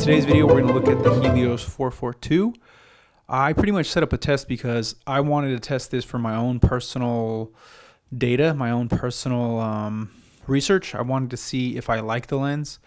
Today's video, we're going to look at the Helios 442. I pretty much set up a test because I wanted to test this for my own personal data, my own personal research. I wanted to see if I like the lens.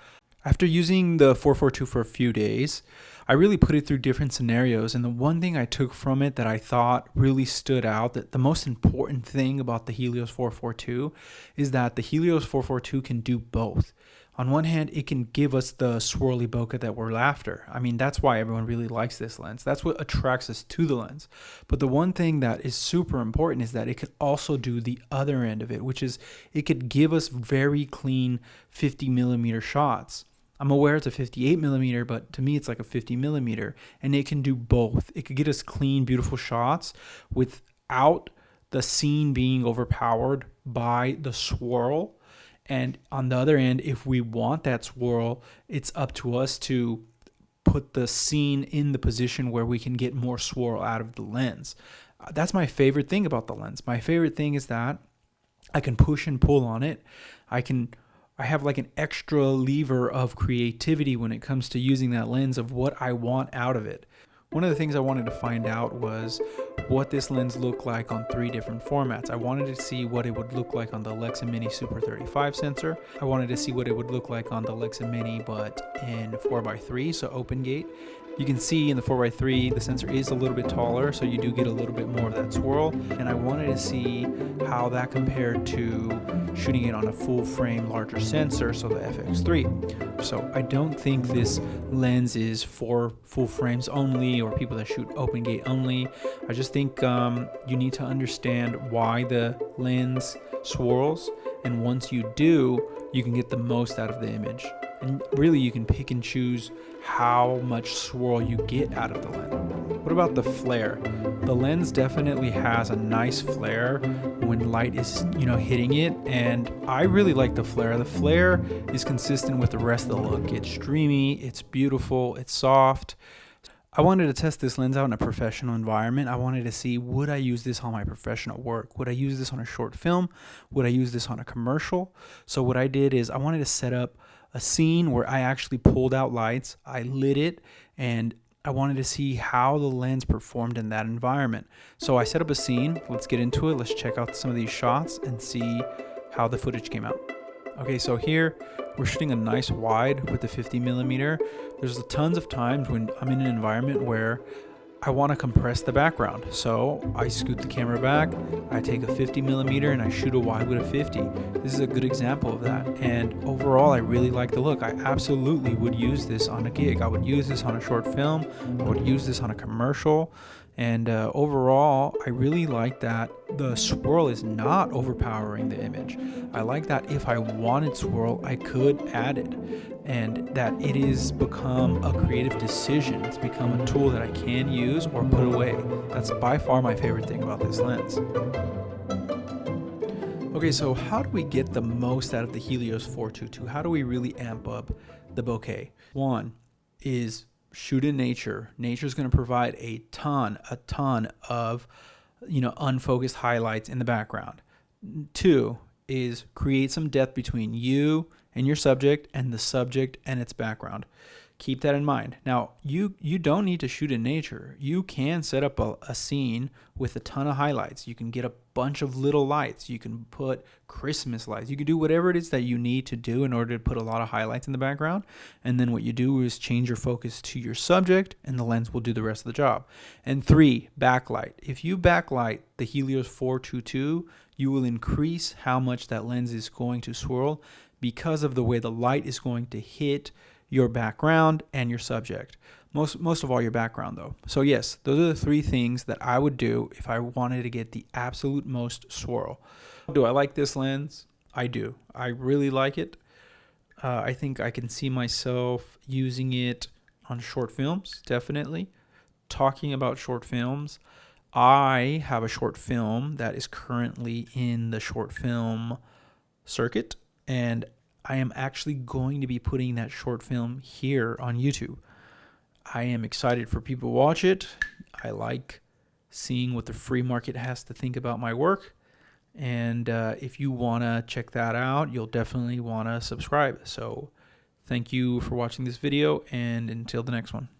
After using the 442 for a few days, I really put it through different scenarios, and the one thing I took from it that I thought really stood out, that the most important thing about the Helios 442 is that the Helios 442 can do both. On one hand, it can give us the swirly bokeh that we're after. I mean, that's why everyone really likes this lens. That's what attracts us to the lens. But the one thing that is super important is that it could also do the other end of it, which is it could give us very clean 50 millimeter shots. I'm aware it's a 58 millimeter, but to me it's like a 50 millimeter, and it can do both. It could get us clean, beautiful shots without the scene being overpowered by the swirl. And on the other end, if we want that swirl, it's up to us to put the scene in the position where we can get more swirl out of the lens. That's my favorite thing about the lens. My favorite thing is that I can push and pull on it. I have like an extra lever of creativity when it comes to using that lens of what I want out of it. One of the things I wanted to find out was what this lens looked like on 3 different formats. I wanted to see what it would look like on the Alexa Mini Super 35 sensor. I wanted to see what it would look like on the Alexa Mini, but in 4x3, so open gate. You can see in the 4x3, the sensor is a little bit taller, so you do get a little bit more of that swirl. And I wanted to see how that compared to shooting it on a full frame larger sensor, so the FX3. So I don't think this lens is for full frames only or people that shoot open gate only. I just think you need to understand why the lens swirls, and once you do, you can get the most out of the image. And really, you can pick and choose how much swirl you get out of the lens. What about the flare? The lens definitely has a nice flare when light is, hitting it, and I really like the flare. The flare is consistent with the rest of the look. It's dreamy, it's beautiful, it's soft. I wanted to test this lens out in a professional environment. I wanted to see, would I use this on my professional work? Would I use this on a short film? Would I use this on a commercial? So what I did is I wanted to set up a scene where I actually pulled out lights, I lit it, and I wanted to see how the lens performed in that environment. So I set up a scene. Let's get into it. Let's check out some of these shots and see how the footage came out. Okay, so here we're shooting a nice wide with the 50 millimeter. There's tons of times when I'm in an environment where I want to compress the background. So I scoot the camera back, I take a 50 millimeter and I shoot a wide with a 50. This is a good example of that. And overall, I really like the look. I absolutely would use this on a gig. I would use this on a short film. I would use this on a commercial. And overall, I really like that the swirl is not overpowering the image. I like that if I wanted swirl, I could add it. And that it has become a creative decision. It's become a tool that I can use or put away. That's by far my favorite thing about this lens. Okay, so how do we get the most out of the Helios 422? How do we really amp up the bokeh? One is shoot in nature. Nature's going to provide a ton of, unfocused highlights in the background. 2 is create some depth between you and your subject and the subject and its background. Keep that in mind. Now, you don't need to shoot in nature. You can set up a scene with a ton of highlights. You can get a bunch of little lights. You can put Christmas lights. You can do whatever it is that you need to do in order to put a lot of highlights in the background. And then what you do is change your focus to your subject, and the lens will do the rest of the job. And 3, backlight. If you backlight the Helios 422, you will increase how much that lens is going to swirl because of the way the light is going to hit your background and your subject. Most of all your background though. So yes, those are the 3 things that I would do if I wanted to get the absolute most swirl. Do I like this lens? I do. I really like it. I think I can see myself using it on short films, definitely. Talking about short films, I have a short film that is currently in the short film circuit, and I am actually going to be putting that short film here on YouTube. I am excited for people to watch it. I like seeing what the free market has to think about my work. And if you want to check that out, you'll definitely want to subscribe. So thank you for watching this video, and until the next one.